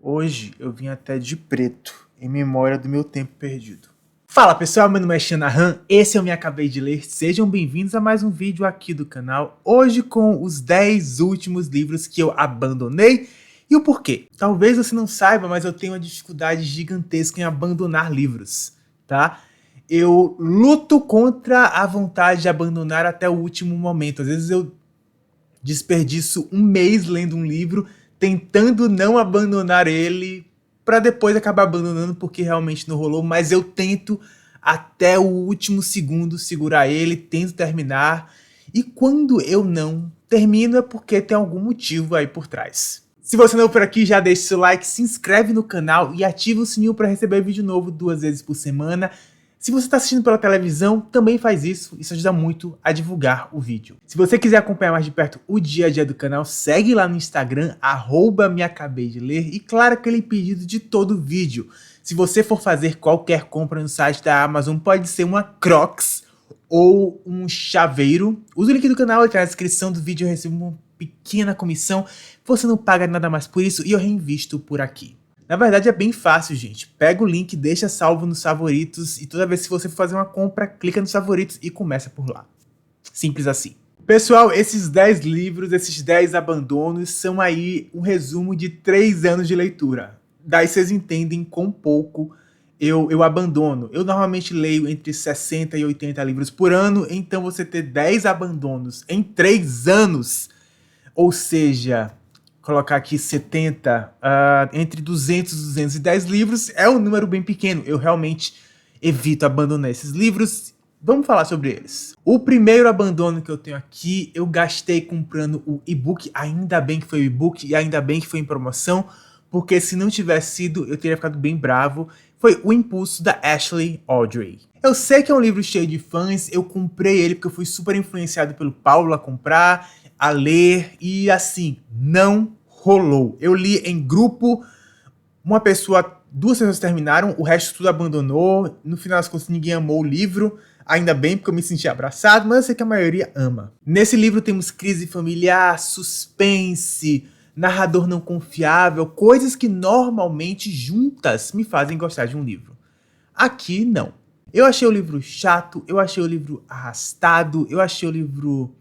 Hoje eu vim até de preto, em memória do meu tempo perdido. Fala pessoal, meu nome é Shanahan, esse eu me acabei de ler, sejam bem-vindos a mais um vídeo aqui do canal, hoje com os 10 últimos livros que eu abandonei e o porquê. Talvez você não saiba, mas eu tenho uma dificuldade gigantesca em abandonar livros, tá? Eu luto contra a vontade de abandonar até o último momento, às vezes eu desperdiço um mês lendo um livro, tentando não abandonar ele, para depois acabar abandonando porque realmente não rolou, mas eu tento até o último segundo segurar ele, tento terminar, e quando eu não termino é porque tem algum motivo aí por trás. Se você não é por aqui, já deixa seu like, se inscreve no canal e ativa o sininho para receber vídeo novo 2 vezes por semana. Se você está assistindo pela televisão, também faz isso ajuda muito a divulgar o vídeo. Se você quiser acompanhar mais de perto o dia a dia do canal, segue lá no Instagram, @meacabeideler, e claro, aquele pedido de todo vídeo. Se você for fazer qualquer compra no site da Amazon, pode ser uma Crocs ou um chaveiro, usa o link do canal aqui na descrição do vídeo, eu recebo uma pequena comissão, você não paga nada mais por isso e eu reinvisto por aqui. Na verdade é bem fácil, gente. Pega o link, deixa salvo nos favoritos e toda vez que você for fazer uma compra, clica nos favoritos e começa por lá. Simples assim. Pessoal, esses 10 livros, esses 10 abandonos são aí um resumo de 3 anos de leitura. Daí vocês entendem quão pouco eu abandono. Eu normalmente leio entre 60 e 80 livros por ano, então você ter 10 abandonos em 3 anos, ou seja, colocar aqui 70, entre 200 e 210 livros, é um número bem pequeno. Eu realmente evito abandonar esses livros. Vamos falar sobre eles. O primeiro abandono que eu tenho aqui, eu gastei comprando o e-book, ainda bem que foi o e-book e ainda bem que foi em promoção, porque se não tivesse sido, eu teria ficado bem bravo. Foi O Impulso, da Ashley Audrey. Eu sei que é um livro cheio de fãs, eu comprei ele porque eu fui super influenciado pelo Paulo a comprar, a ler, e assim, não rolou. Eu li em grupo, duas pessoas terminaram, o resto tudo abandonou, no final das contas ninguém amou o livro, ainda bem porque eu me senti abraçado, mas eu sei que a maioria ama. Nesse livro temos crise familiar, suspense, narrador não confiável, coisas que normalmente juntas me fazem gostar de um livro. Aqui não. Eu achei o livro chato, eu achei o livro arrastado, eu achei o livro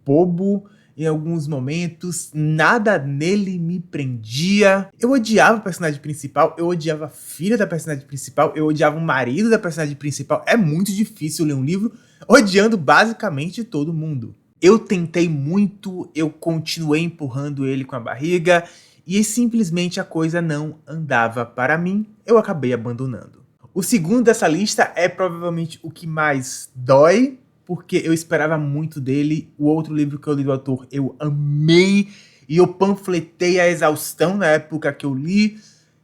bobo em alguns momentos, nada nele me prendia. Eu odiava o personagem principal, eu odiava a filha da personagem principal, eu odiava o marido da personagem principal. É muito difícil ler um livro odiando basicamente todo mundo. Eu tentei muito, eu continuei empurrando ele com a barriga e simplesmente a coisa não andava para mim, eu acabei abandonando. O segundo dessa lista é provavelmente o que mais dói, porque eu esperava muito dele. O outro livro que eu li do autor eu amei e eu panfletei a exaustão na época que eu li.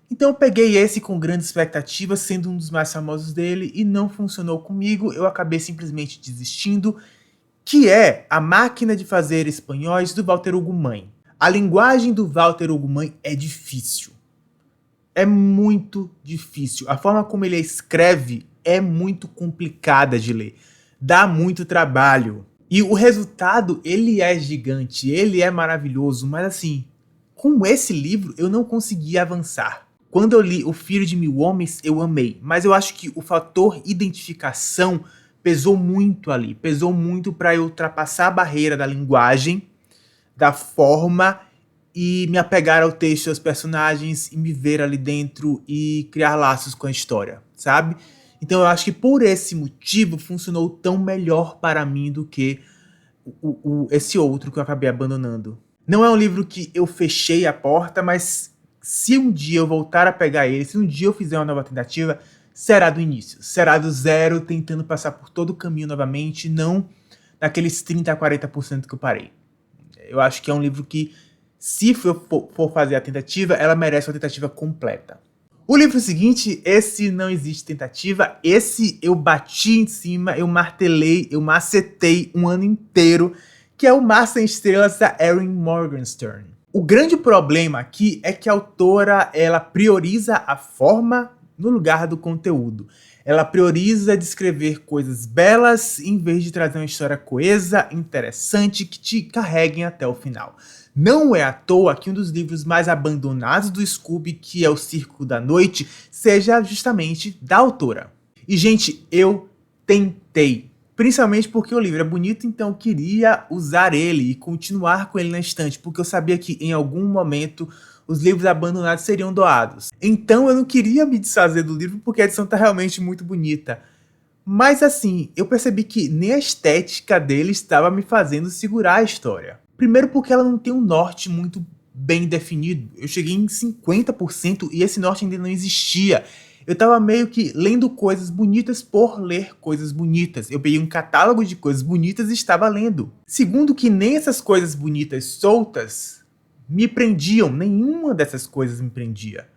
Então eu peguei esse com grandes expectativas, sendo um dos mais famosos dele, e não funcionou comigo. Eu acabei simplesmente desistindo, que é A Máquina de Fazer Espanhóis, do Walter Ugumãe. A linguagem do Walter Ugumãe é difícil. É muito difícil. A forma como ele escreve é muito complicada de ler. Dá muito trabalho. E o resultado, ele é gigante, ele é maravilhoso, mas assim, com esse livro eu não consegui avançar. Quando eu li O Filho de Mil Homens, eu amei, mas eu acho que o fator identificação pesou muito ali, pesou muito para eu ultrapassar a barreira da linguagem, da forma, e me apegar ao texto, aos personagens, e me ver ali dentro e criar laços com a história, sabe? Então eu acho que por esse motivo funcionou tão melhor para mim do que esse outro que eu acabei abandonando. Não é um livro que eu fechei a porta, mas se um dia eu voltar a pegar ele, se um dia eu fizer uma nova tentativa, será do início, será do zero, tentando passar por todo o caminho novamente, não naqueles 30 a 40% que eu parei. Eu acho que é um livro que, se for fazer a tentativa, ela merece uma tentativa completa. O livro seguinte, esse não existe tentativa, esse eu bati em cima, eu martelei, eu macetei um ano inteiro, que é O Mar Sem Estrelas, da Erin Morgenstern. O grande problema aqui é que a autora, ela prioriza a forma no lugar do conteúdo. Ela prioriza descrever coisas belas em vez de trazer uma história coesa, interessante, que te carreguem até o final. Não é à toa que um dos livros mais abandonados do Scooby, que é O Círculo da Noite, seja justamente da autora. E, gente, eu tentei. Principalmente porque o livro é bonito, então eu queria usar ele e continuar com ele na estante, porque eu sabia que em algum momento os livros abandonados seriam doados. Então eu não queria me desfazer do livro porque a edição tá realmente muito bonita. Mas assim, eu percebi que nem a estética dele estava me fazendo segurar a história. Primeiro porque ela não tem um norte muito bem definido. Eu cheguei em 50% e esse norte ainda não existia. Eu tava meio que lendo coisas bonitas por ler coisas bonitas. Eu peguei um catálogo de coisas bonitas e estava lendo. Segundo que nem essas coisas bonitas soltas me prendiam. Nenhuma dessas coisas me prendia.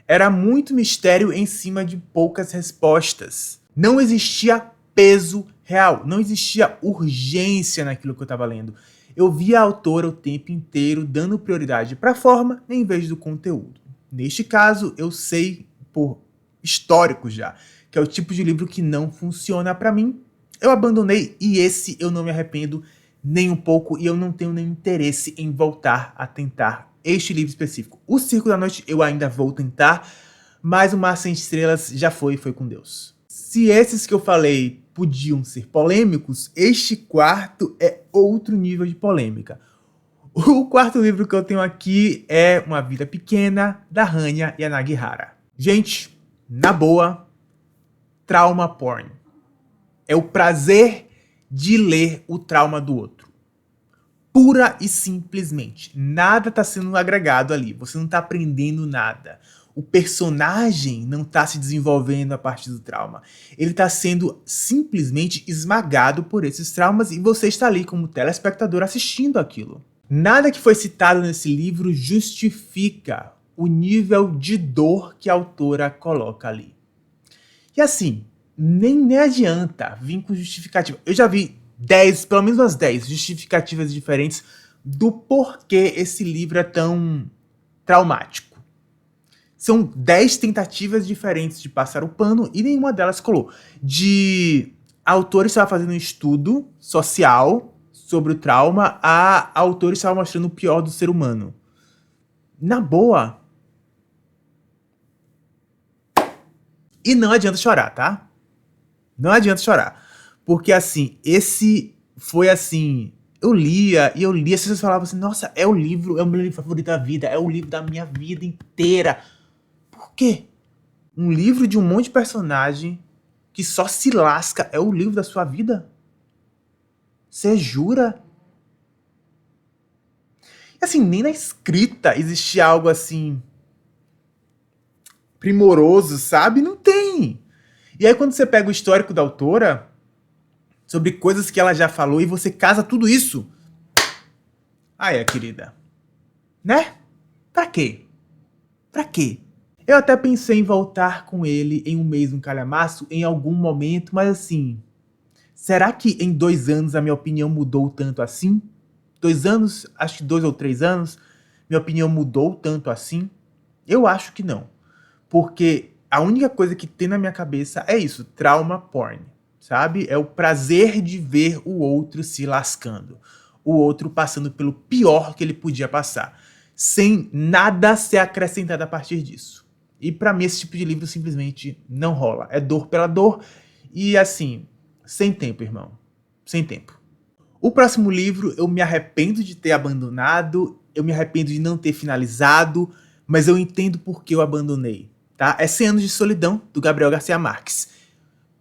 Era muito mistério em cima de poucas respostas. Não existia peso real. Não existia urgência naquilo que eu estava lendo. Eu via a autora o tempo inteiro dando prioridade para a forma em vez do conteúdo. Neste caso, eu sei por histórico já, que é o tipo de livro que não funciona para mim. Eu abandonei e esse eu não me arrependo nem um pouco e eu não tenho nenhum interesse em voltar a tentar este livro específico. O Círculo da Noite eu ainda vou tentar, mas o Mar Sem Estrelas já foi com Deus. Se esses que eu falei podiam ser polêmicos, este quarto é outro nível de polêmica. O quarto livro que eu tenho aqui é Uma Vida Pequena, da Hanya Yanagihara. Gente, na boa, trauma porn. É o prazer de ler o trauma do outro. Pura e simplesmente. Nada está sendo agregado ali. Você não está aprendendo nada. O personagem não está se desenvolvendo a partir do trauma. Ele está sendo simplesmente esmagado por esses traumas e você está ali como telespectador assistindo aquilo. Nada que foi citado nesse livro justifica o nível de dor que a autora coloca ali. E assim, nem adianta vir com justificativa. Eu já vi 10, pelo menos umas 10 justificativas diferentes do porquê esse livro é tão traumático. São 10 tentativas diferentes de passar o pano e nenhuma delas colou. A autora estava fazendo um estudo social sobre o trauma, a autora estava mostrando o pior do ser humano. Na boa. E não adianta chorar, tá? Não adianta chorar. Porque assim, esse foi assim... Eu lia, as pessoas falavam assim, nossa, é o meu livro favorito da vida, é o livro da minha vida inteira. Por quê? Um livro de um monte de personagem que só se lasca é o livro da sua vida? Você jura? E assim, nem na escrita existia algo assim... primoroso, sabe? Não tem. E aí quando você pega o histórico da autora, sobre coisas que ela já falou, e você casa tudo isso... Aí, querida. Né? Pra quê? Pra quê? Eu até pensei em voltar com ele em Um Mês no Calhamaço em algum momento, mas assim... Será que em 2 anos a minha opinião mudou tanto assim? 2 anos? Acho que 2 ou 3 anos? Minha opinião mudou tanto assim? Eu acho que não. Porque a única coisa que tem na minha cabeça é isso, trauma porn, sabe? É o prazer de ver o outro se lascando. O outro passando pelo pior que ele podia passar. Sem nada ser acrescentado a partir disso. E pra mim esse tipo de livro simplesmente não rola. É dor pela dor e assim, sem tempo, irmão. Sem tempo. O próximo livro eu me arrependo de ter abandonado, eu me arrependo de não ter finalizado, mas eu entendo por que eu abandonei. Tá? É 100 Anos de Solidão, do Gabriel Garcia Marques.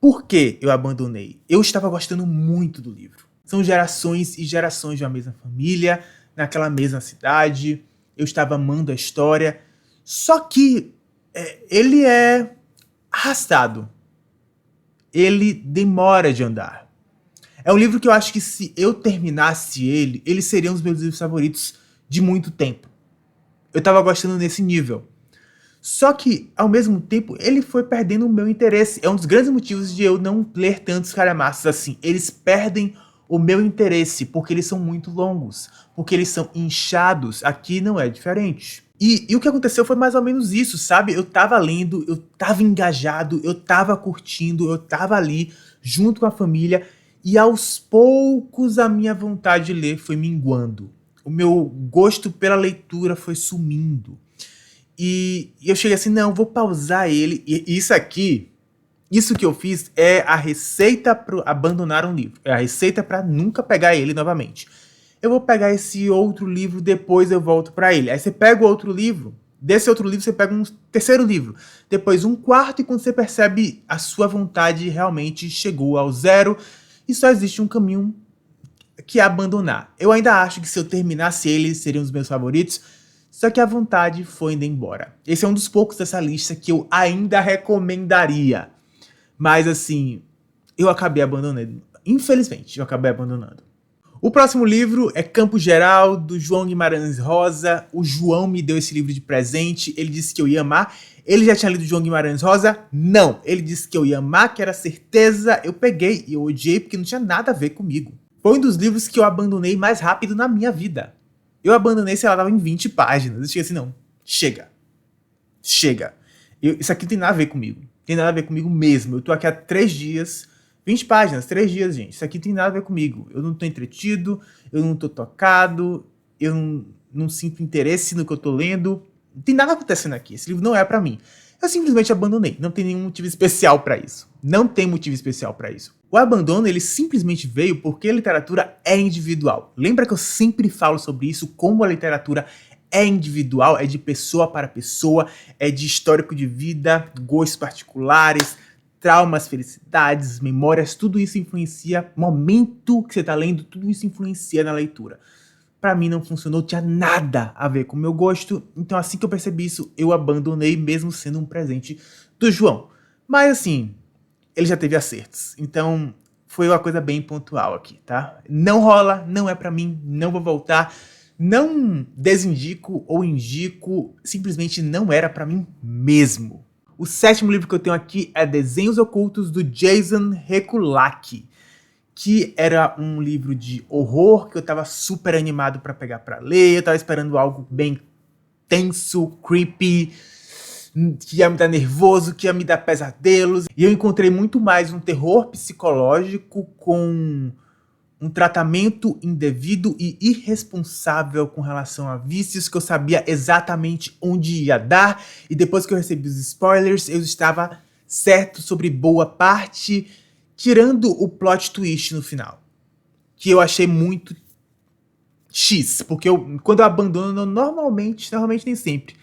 Por que eu abandonei? Eu estava gostando muito do livro. São gerações e gerações de uma mesma família, naquela mesma cidade. Eu estava amando a história. Só que ele é arrastado. Ele demora de andar. É um livro que eu acho que se eu terminasse ele seria um dos meus livros favoritos de muito tempo. Eu estava gostando nesse nível. Só que, ao mesmo tempo, ele foi perdendo o meu interesse. É um dos grandes motivos de eu não ler tantos calhamaços assim. Eles perdem o meu interesse, porque eles são muito longos. Porque eles são inchados. Aqui não é diferente. E o que aconteceu foi mais ou menos isso, sabe? Eu tava lendo, eu tava engajado, eu tava curtindo, eu tava ali, junto com a família. E aos poucos a minha vontade de ler foi minguando. o meu gosto pela leitura foi sumindo. E eu cheguei assim, não, vou pausar ele. E isso que eu fiz é a receita para abandonar um livro. É a receita para nunca pegar ele novamente. Eu vou pegar esse outro livro, depois eu volto para ele. Aí você pega o outro livro, desse outro livro você pega um terceiro livro, depois um quarto, e quando você percebe, a sua vontade realmente chegou ao zero e só existe um caminho, que é abandonar. Eu ainda acho que se eu terminasse ele, seriam os meus favoritos, só que a vontade foi indo embora. Esse é um dos poucos dessa lista que eu ainda recomendaria. Mas assim, eu acabei abandonando. Infelizmente, eu acabei abandonando. O próximo livro é Campo Geral, do João Guimarães Rosa. O João me deu esse livro de presente, ele disse que eu ia amar. Ele já tinha lido João Guimarães Rosa? Não. Ele disse que eu ia amar, que era certeza. Eu peguei e eu odiei porque não tinha nada a ver comigo. Foi um dos livros que eu abandonei mais rápido na minha vida. Eu abandonei, sei lá, tava em 20 páginas. Eu cheguei assim, não, chega. Chega. Isso aqui não tem nada a ver comigo. Tem nada a ver comigo mesmo. Eu tô aqui há 3 dias, 20 páginas, 3 dias, gente. Isso aqui tem nada a ver comigo. Eu não tô entretido, eu não tô tocado, eu não sinto interesse no que eu tô lendo. Não tem nada acontecendo aqui. Esse livro não é pra mim. Eu simplesmente abandonei. Não tem nenhum motivo especial pra isso. Não tem motivo especial pra isso. O abandono, ele simplesmente veio porque a literatura é individual. Lembra que eu sempre falo sobre isso, como a literatura é individual, é de pessoa para pessoa, é de histórico de vida, gostos particulares, traumas, felicidades, memórias, tudo isso influencia, momento que você está lendo, tudo isso influencia na leitura. Para mim não funcionou, tinha nada a ver com o meu gosto, então assim que eu percebi isso, eu abandonei, mesmo sendo um presente do João. Mas assim, ele já teve acertos, então foi uma coisa bem pontual aqui, tá? Não rola, não é pra mim, não vou voltar, não desindico ou indico, simplesmente não era pra mim mesmo. O 7º livro que eu tenho aqui é Desenhos Ocultos, do Jason Rekulaki, que era um livro de horror que eu tava super animado pra pegar pra ler, eu tava esperando algo bem tenso, creepy, que ia me dar nervoso, que ia me dar pesadelos. E eu encontrei muito mais um terror psicológico com um tratamento indevido e irresponsável com relação a vícios, que eu sabia exatamente onde ia dar. E depois que eu recebi os spoilers, eu estava certo sobre boa parte, tirando o plot twist no final, que eu achei muito X, porque quando eu abandono, normalmente nem sempre,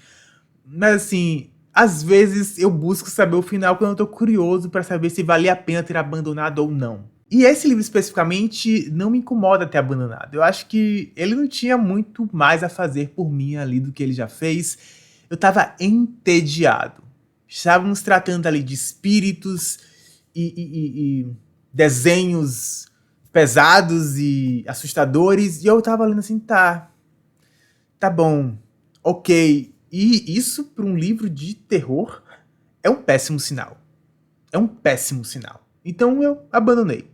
mas assim, às vezes eu busco saber o final quando eu tô curioso pra saber se valia a pena ter abandonado ou não. E esse livro especificamente não me incomoda ter abandonado. Eu acho que ele não tinha muito mais a fazer por mim ali do que ele já fez. Eu tava entediado. Estávamos tratando ali de espíritos e desenhos pesados e assustadores. E eu tava lendo assim, tá bom, ok. E isso para um livro de terror é um péssimo sinal. É um péssimo sinal. Então eu abandonei.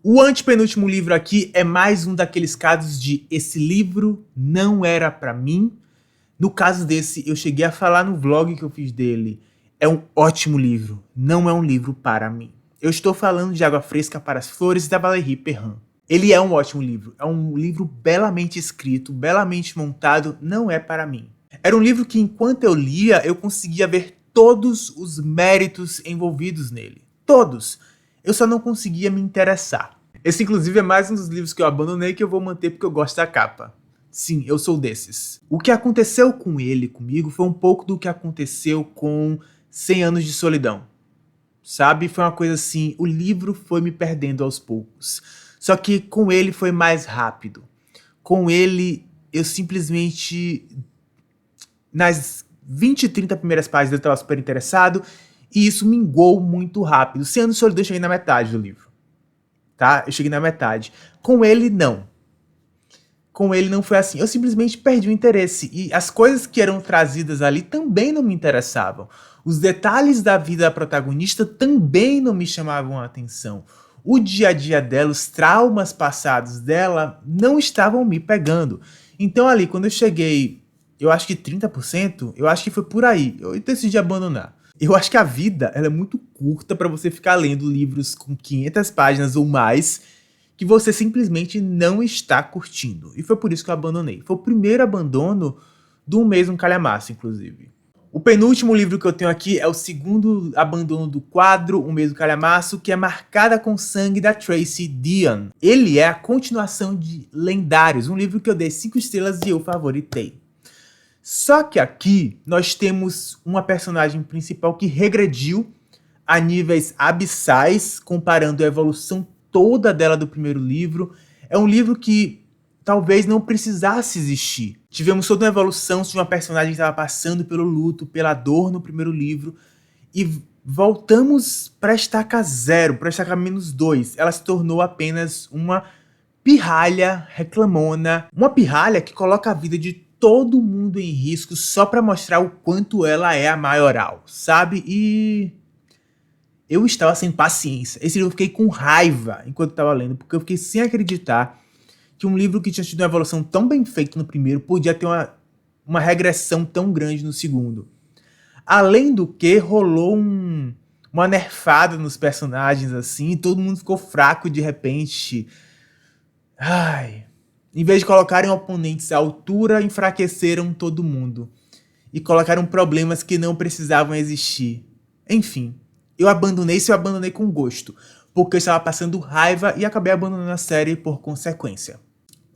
O antepenúltimo livro aqui é mais um daqueles casos de esse livro não era pra mim. No caso desse, eu cheguei a falar no vlog que eu fiz dele. É um ótimo livro, não é um livro para mim. Eu estou falando de Água Fresca para as Flores, da Valérie Perrin. Ele é um ótimo livro, é um livro belamente escrito, belamente montado, não é para mim. Era um livro que, enquanto eu lia, eu conseguia ver todos os méritos envolvidos nele. Todos. Eu só não conseguia me interessar. Esse, inclusive, é mais um dos livros que eu abandonei, que eu vou manter porque eu gosto da capa. Sim, eu sou desses. O que aconteceu com ele, comigo, foi um pouco do que aconteceu com 100 Anos de Solidão. Sabe? Foi uma coisa assim, o livro foi me perdendo aos poucos. Só que com ele foi mais rápido. Com ele, eu simplesmente... nas 20, 30 primeiras páginas eu estava super interessado, e isso mingou muito rápido. 100 Anos de Solidão, eu cheguei na metade do livro. Tá? Eu cheguei na metade. Com ele, não. Com ele não foi assim. Eu simplesmente perdi o interesse. E as coisas que eram trazidas ali também não me interessavam. Os detalhes da vida da protagonista também não me chamavam a atenção. O dia a dia dela, os traumas passados dela, não estavam me pegando. Então ali, quando eu cheguei, eu acho que 30%, eu acho que foi por aí. Eu decidi abandonar. Eu acho que a vida ela é muito curta para você ficar lendo livros com 500 páginas ou mais, que você simplesmente não está curtindo. E foi por isso que eu abandonei. Foi o primeiro abandono do Um Mês no Calhamaço, inclusive. O penúltimo livro que eu tenho aqui é o segundo abandono do quadro Um Mês no Calhamaço, que é Marcada com Sangue, da Tracy Deonn. Ele é a continuação de Lendários, um livro que eu dei 5 estrelas e eu favoritei. Só que aqui nós temos uma personagem principal que regrediu a níveis abissais, comparando a evolução toda dela do primeiro livro. É um livro que talvez não precisasse existir. Tivemos toda uma evolução de uma personagem que estava passando pelo luto, pela dor no primeiro livro, e voltamos para a estaca 0, para a estaca -2. Ela se tornou apenas uma pirralha reclamona, uma pirralha que coloca a vida de todo mundo em risco só para mostrar o quanto ela é a maioral, sabe? E eu estava sem paciência. Esse livro eu fiquei com raiva enquanto estava lendo, porque eu fiquei sem acreditar que um livro que tinha tido uma evolução tão bem feita no primeiro podia ter uma regressão tão grande no segundo. Além do que, rolou uma nerfada nos personagens, assim, e todo mundo ficou fraco de repente. Ai. Em vez de colocarem oponentes à altura, enfraqueceram todo mundo. E colocaram problemas que não precisavam existir. Enfim, eu abandonei com gosto, porque eu estava passando raiva e acabei abandonando a série por consequência.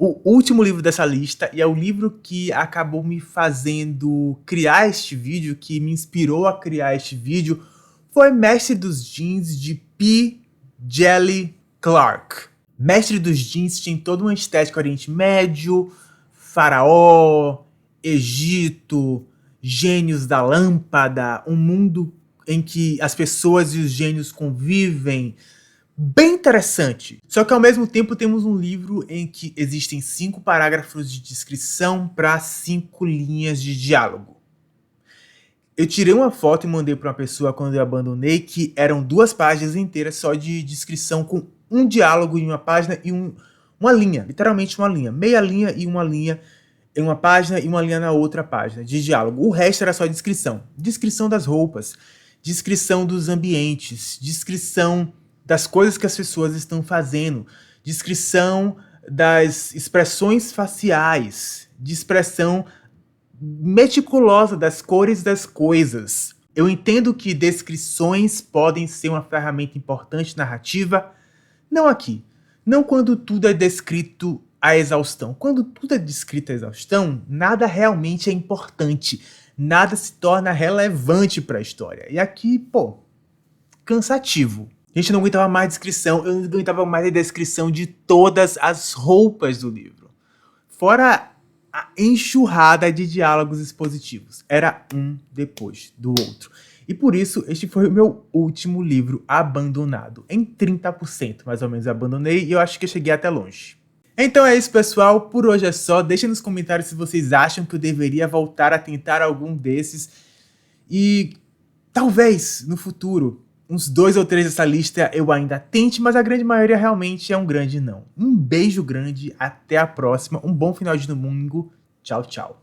O último livro dessa lista, e é o livro que acabou me fazendo criar este vídeo, que me inspirou a criar este vídeo, foi Mestre dos Djinns, de P. Djeli Clark. Mestre dos Djinns tem toda uma estética Oriente Médio, faraó, Egito, gênios da lâmpada, um mundo em que as pessoas e os gênios convivem. Bem interessante. Só que ao mesmo tempo temos um livro em que existem 5 parágrafos de descrição para 5 linhas de diálogo. Eu tirei uma foto e mandei para uma pessoa quando eu abandonei, que eram 2 páginas inteiras só de descrição, com um diálogo em uma página e uma linha, literalmente uma linha, meia linha e uma linha em uma página e uma linha na outra página de diálogo. O resto era só descrição. Descrição das roupas, descrição dos ambientes, descrição das coisas que as pessoas estão fazendo, descrição das expressões faciais, de expressão meticulosa das cores das coisas. Eu entendo que descrições podem ser uma ferramenta importante narrativa, não aqui. Não quando tudo é descrito à exaustão. Quando tudo é descrito à exaustão, nada realmente é importante. Nada se torna relevante para a história. E aqui, pô, cansativo. A gente não aguentava mais descrição, eu não aguentava mais a descrição de todas as roupas do livro. Fora a enxurrada de diálogos expositivos. Era um depois do outro. E por isso, este foi o meu último livro abandonado. Em 30%, mais ou menos, eu abandonei e eu acho que eu cheguei até longe. Então é isso, pessoal. Por hoje é só. Deixem nos comentários se vocês acham que eu deveria voltar a tentar algum desses. E talvez, no futuro, uns 2 ou 3 dessa lista eu ainda tente, mas a grande maioria realmente é um grande não. Um beijo grande, até a próxima. Um bom final de domingo. Tchau, tchau.